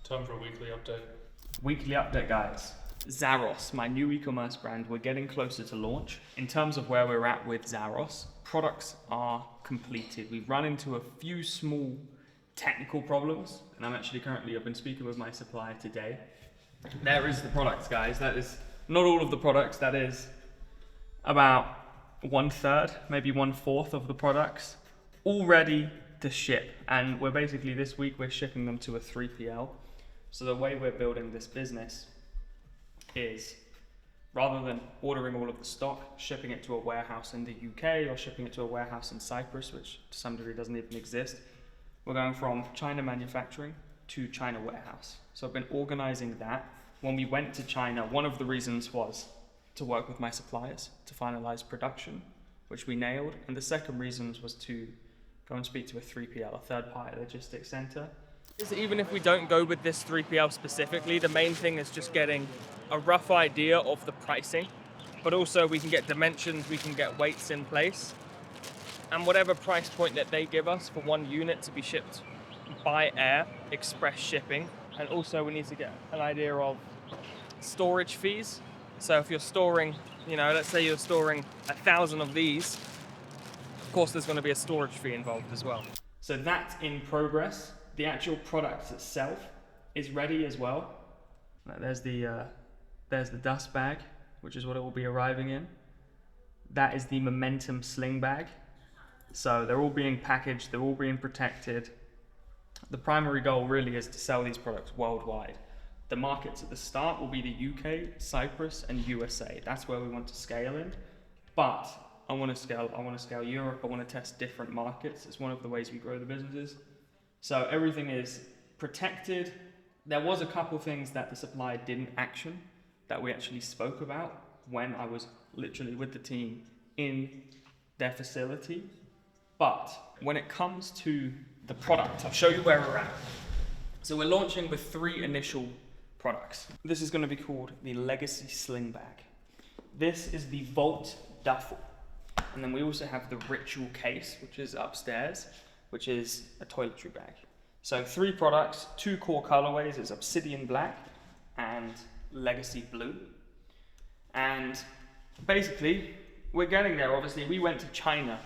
Time for a weekly update. Weekly update, guys. Zaros, my new e-commerce brand, we're getting closer to launch. In terms of where we're at with Zaros, products are completed. We've run into a few small technical problems, and I've been speaking with my supplier today. There is the products, guys. That is not all of the products. That is about 1/3, maybe 1/4 of the products all ready to ship. And we're basically, this week, we're shipping them to a 3PL. So the way we're building this business is, rather than ordering all of the stock, shipping it to a warehouse in the UK or shipping it to a warehouse in Cyprus, which to some degree doesn't even exist, we're going from China manufacturing to China warehouse. So I've been organizing that. When we went to China, one of the reasons was to work with my suppliers to finalize production, which we nailed. And the second reason was to go and speak to a 3PL, a third-party logistics center. Even if we don't go with this 3PL specifically, the main thing is just getting a rough idea of the pricing, but also we can get dimensions, we can get weights in place, and whatever price point that they give us for one unit to be shipped by air, express shipping. And also we need to get an idea of storage fees. So if you're storing, let's say you're storing 1,000 of these, of course there's going to be a storage fee involved as well. So that's in progress. The actual product itself is ready as well. There's the dust bag, which is what it will be arriving in. That is the Momentum sling bag. So they're all being packaged, they're all being protected. The primary goal really is to sell these products worldwide. The markets at the start will be the UK, Cyprus, and USA. That's where we want to scale in. But I want to scale Europe. I want to test different markets. It's one of the ways we grow the businesses. So everything is protected. There was a couple things that the supplier didn't action that we actually spoke about when I was literally with the team in their facility. But when it comes to the product, I'll show you where we're at. So we're launching with 3 initial products. This is going to be called the Legacy Sling Bag. This is the Vault Duffel. And then we also have the Ritual Case, which is upstairs, which is a toiletry bag. So 3 products, 2 core colorways. It's Obsidian Black and Legacy Blue. And basically, we're getting there. Obviously, we went to China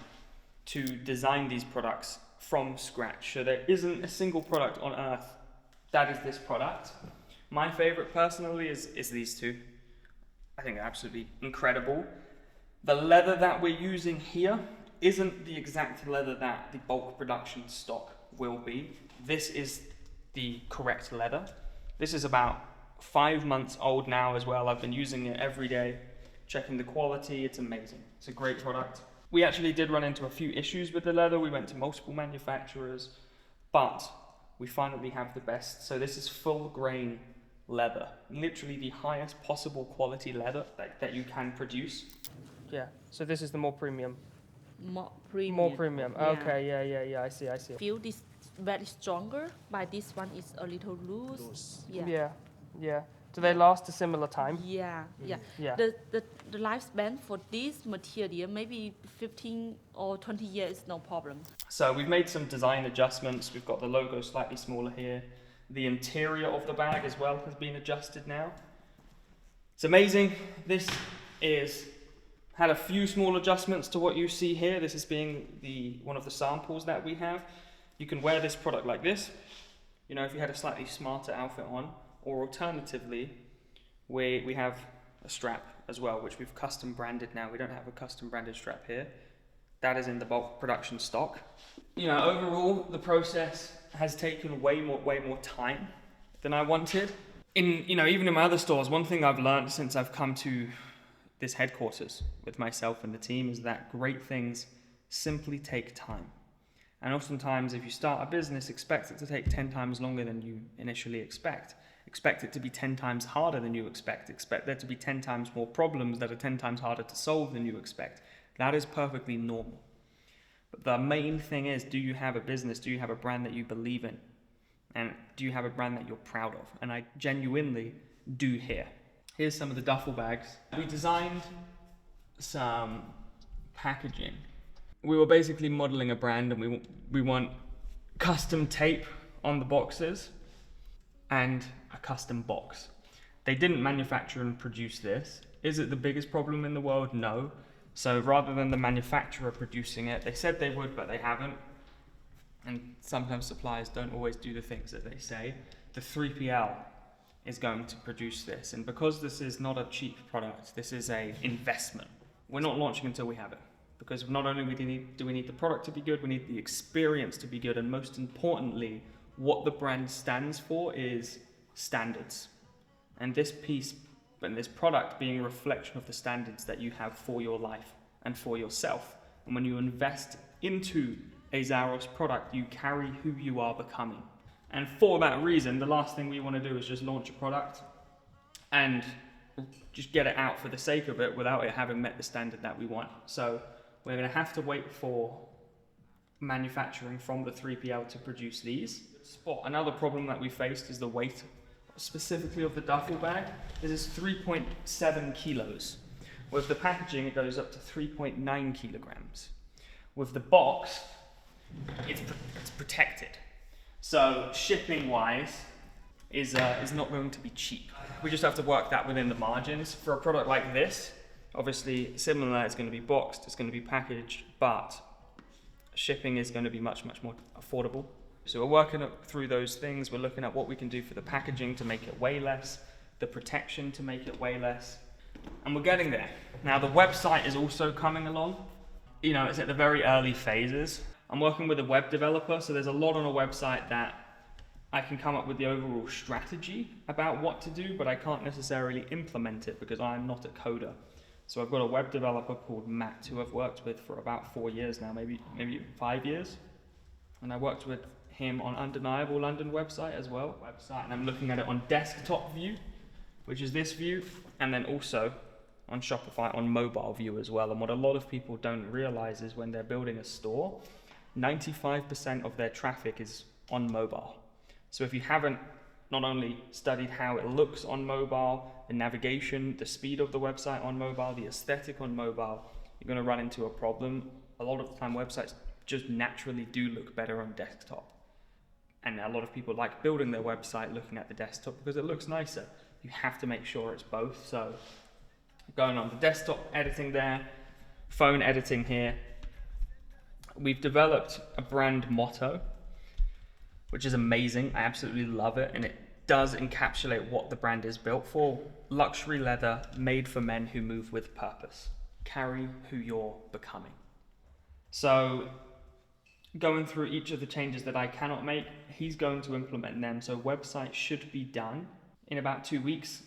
to design these products from scratch. So there isn't a single product on earth that is this product. My favorite personally is these 2. I think they're absolutely incredible. The leather that we're using here isn't the exact leather that the bulk production stock will be. This is the correct leather. This is about 5 months old now as well. I've been using it every day, checking the quality. It's amazing. It's a great product. We actually did run into a few issues with the leather. We went to multiple manufacturers, but we finally have the best. So this is full grain leather, literally the highest possible quality leather that you can produce. Yeah, so this is the more premium. More premium. More premium. Yeah. Okay, yeah, I see. Feel this very stronger, but this one is a little loose. Yeah. Do they last a similar time? Yeah. Yeah. The lifespan for this material, maybe 15 or 20 years is no problem. So we've made some design adjustments. We've got the logo slightly smaller here. The interior of the bag as well has been adjusted now. It's amazing. This had a few small adjustments to what you see here. This is being one of the samples that we have. You can wear this product like this, if you had a slightly smarter outfit on, or alternatively, we have a strap as well, which we've custom branded now. We don't have a custom branded strap here. That is in the bulk production stock. Overall, the process has taken way more time than I wanted. Even in my other stores, one thing I've learned since I've come to this headquarters with myself and the team is that great things simply take time. And oftentimes, if you start a business, expect it to take 10 times longer than you initially expect. Expect it to be 10 times harder than you expect. Expect there to be 10 times more problems that are 10 times harder to solve than you expect. That is perfectly normal. But the main thing is, do you have a business? Do you have a brand that you believe in? And do you have a brand that you're proud of? And I genuinely do here. Here's some of the duffel bags. We designed some packaging. We were basically modeling a brand, and we want custom tape on the boxes. and a custom box. They didn't manufacture and produce this. Is it the biggest problem in the world? No. So rather than the manufacturer producing it, they said they would, but they haven't. And sometimes suppliers don't always do the things that they say. The 3PL is going to produce this. And because this is not a cheap product, this is an investment. We're not launching until we have it. Because not only do we need the product to be good, we need the experience to be good. And most importantly, what the brand stands for is standards. And this piece and this product being a reflection of the standards that you have for your life and for yourself. And when you invest into a Zaros product, you carry who you are becoming. And for that reason, the last thing we want to do is just launch a product and just get it out for the sake of it without it having met the standard that we want. So we're going to have to wait for manufacturing from the 3PL to produce these. Another problem that we faced is the weight, specifically of the duffel bag. This is 3.7 kilos. With the packaging, it goes up to 3.9 kilograms. With the box, it's protected. So shipping wise is not going to be cheap. We just have to work that within the margins. For a product like this, obviously similar, it's going to be boxed, it's going to be packaged, but shipping is going to be much, much more affordable. So we're working through those things. We're looking at what we can do for the packaging to make it weigh less, the protection to make it weigh less, and we're getting there. Now the website is also coming along. You know, it's at the very early phases. I'm working with a web developer, so there's a lot on a website that I can come up with the overall strategy about what to do, but I can't necessarily implement it because I'm not a coder. So I've got a web developer called Matt, who I've worked with for about 4 years now, maybe 5 years. And I worked with him on Undeniable London website as well. And I'm looking at it on desktop view, which is this view, and then also on Shopify on mobile view as well. And what a lot of people don't realize is when they're building a store, 95% of their traffic is on mobile. So if you haven't not only studied how it looks on mobile, the navigation, the speed of the website on mobile, the aesthetic on mobile, you're going to run into a problem. A lot of the time websites just naturally do look better on desktop. And a lot of people like building their website looking at the desktop because it looks nicer. You have to make sure it's both. So going on the desktop editing there, phone editing here. We've developed a brand motto, which is amazing. I absolutely love it. And it does encapsulate what the brand is built for. Luxury leather made for men who move with purpose. Carry who you're becoming. So going through each of the changes that I cannot make, he's going to implement them. So website should be done in about 2 weeks.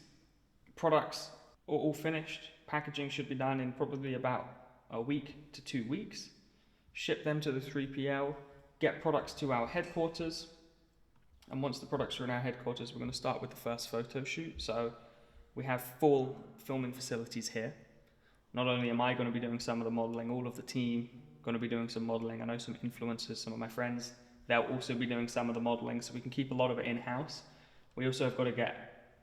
Products are all finished. Packaging should be done in probably about a week to 2 weeks. Ship them to the 3PL, get products to our headquarters. And once the products are in our headquarters, we're going to start with the first photo shoot. So we have full filming facilities here. Not only am I going to be doing some of the modeling, all of the team going to be doing some modeling. I know some influencers, some of my friends, they'll also be doing some of the modeling, so we can keep a lot of it in-house. We also have got to get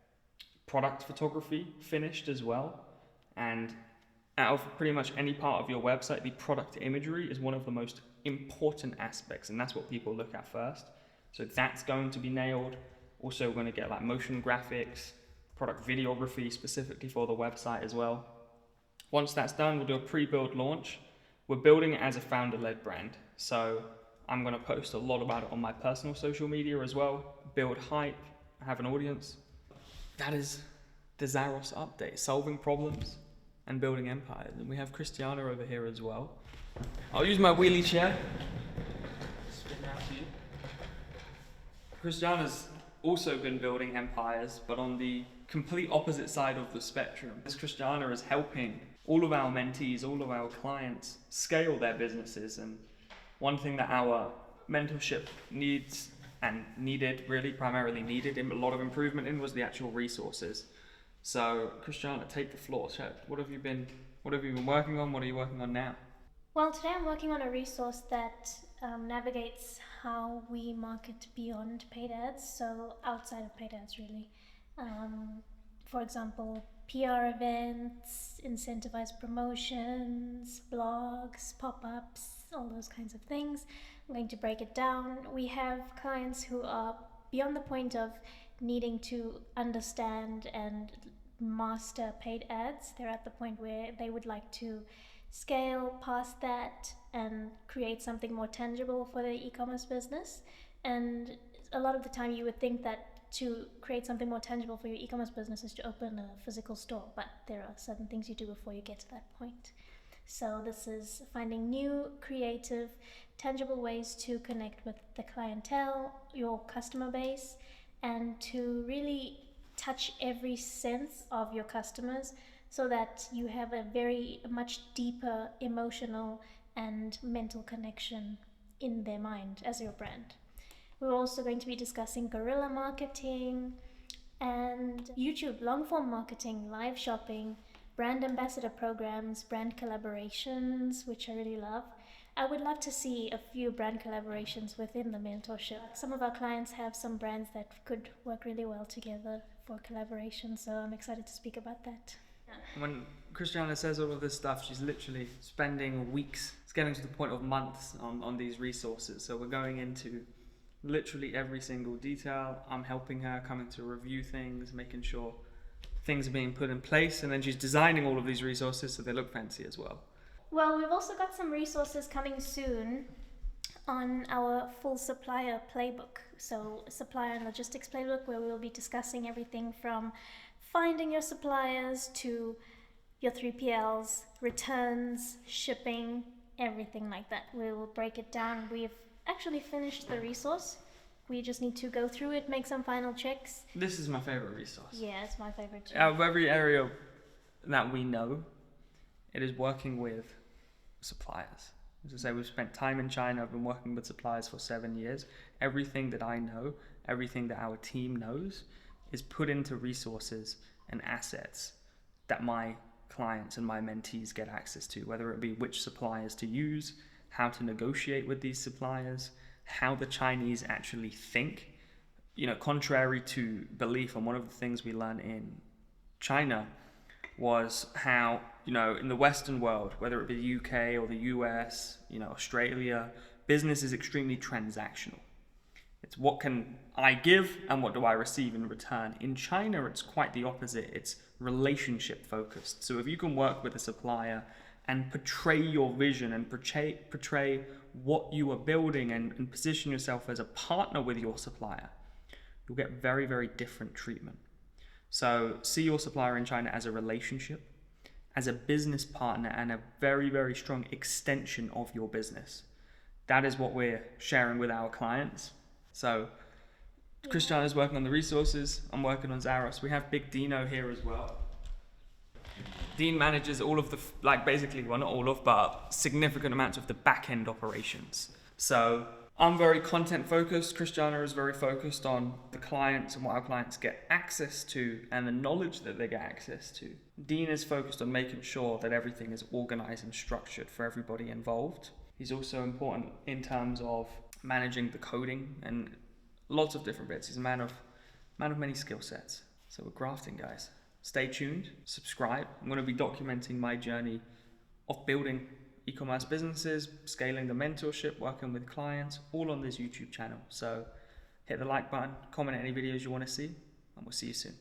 product photography finished as well. And out of pretty much any part of your website, the product imagery is one of the most important aspects, and that's what people look at first. So that's going to be nailed. Also, we're going to get like motion graphics, product videography specifically for the website as well. Once that's done, we'll do a pre-build launch. We're building it as a founder-led brand. So I'm going to post a lot about it on my personal social media as well, build hype, have an audience. That is the Zaros update, solving problems and building empires. And we have Christiana over here as well. I'll use my wheelie chair. Spin out to you. Christiana's also been building empires, but on the complete opposite side of the spectrum. As Christiana is helping all of our mentees, all of our clients scale their businesses. And one thing that our mentorship needs and needed, really primarily needed a lot of improvement in, was the actual resources. So Christiana, take the floor. What have you been working on? What are you working on now? Well, today I'm working on a resource that navigates how we market beyond paid ads, so outside of paid ads really. For example, PR events, incentivized promotions, blogs, pop-ups, all those kinds of things. I'm going to break it down. We have clients who are beyond the point of needing to understand and master paid ads. They're at the point where they would like to scale past that and create something more tangible for their e-commerce business. And a lot of the time you would think that to create something more tangible for your e-commerce business is to open a physical store, but there are certain things you do before you get to that point. So this is finding new, creative, tangible ways to connect with the clientele, your customer base, and to really touch every sense of your customers so that you have a very much deeper emotional and mental connection in their mind as your brand. We're also going to be discussing guerrilla marketing and YouTube long form marketing, live shopping, brand ambassador programs, brand collaborations, which I really love. I would love to see a few brand collaborations within the mentorship. Some of our clients have some brands that could work really well together for collaboration, so I'm excited to speak about that. When Christiana says all of this stuff, she's literally spending weeks, it's getting to the point of months on these resources. So we're going into literally every single detail. I'm helping her, coming to review things, making sure things are being put in place, and then she's designing all of these resources so they look fancy as well. Well, we've also got some resources coming soon on our full supplier playbook. So supplier and logistics playbook, where we'll be discussing everything from finding your suppliers to your 3PLs, returns, shipping, everything like that. We will break it down. We've actually finished the resource. We just need to go through it, make some final checks. This is my favorite resource. Yeah, it's my favorite too. Out of every area that we know, it is working with suppliers. As I say, we've spent time in China. I've been working with suppliers for 7 years. Everything that I know, everything that our team knows, is put into resources and assets that my clients and my mentees get access to, whether it be which suppliers to use, how to negotiate with these suppliers, how the Chinese actually think. You know, contrary to belief, and one of the things we learned in China was how, you know, in the Western world, whether it be the UK or the US, you know, Australia, business is extremely transactional. It's what can I give and what do I receive in return. In China, it's quite the opposite. It's relationship focused. So if you can work with a supplier and portray your vision and portray what you are building and position yourself as a partner with your supplier, you'll get very, very different treatment. So see your supplier in China as a relationship, as a business partner, and a very, very strong extension of your business. That is what we're sharing with our clients. So Christiana's working on the resources, I'm working on Zaros. We have Big Dino here as well. Dean manages all of the, basically, well, not all of, but significant amounts of the back-end operations. So I'm very content focused. Christiana is very focused on the clients and what our clients get access to and the knowledge that they get access to. Dean is focused on making sure that everything is organized and structured for everybody involved. He's also important in terms of managing the coding and lots of different bits. He's a man of many skill sets. So we're grafting, guys. Stay tuned, subscribe. I'm going to be documenting my journey of building e-commerce businesses, scaling the mentorship, working with clients, all on this YouTube channel. So hit the like button, comment any videos you want to see, and we'll see you soon.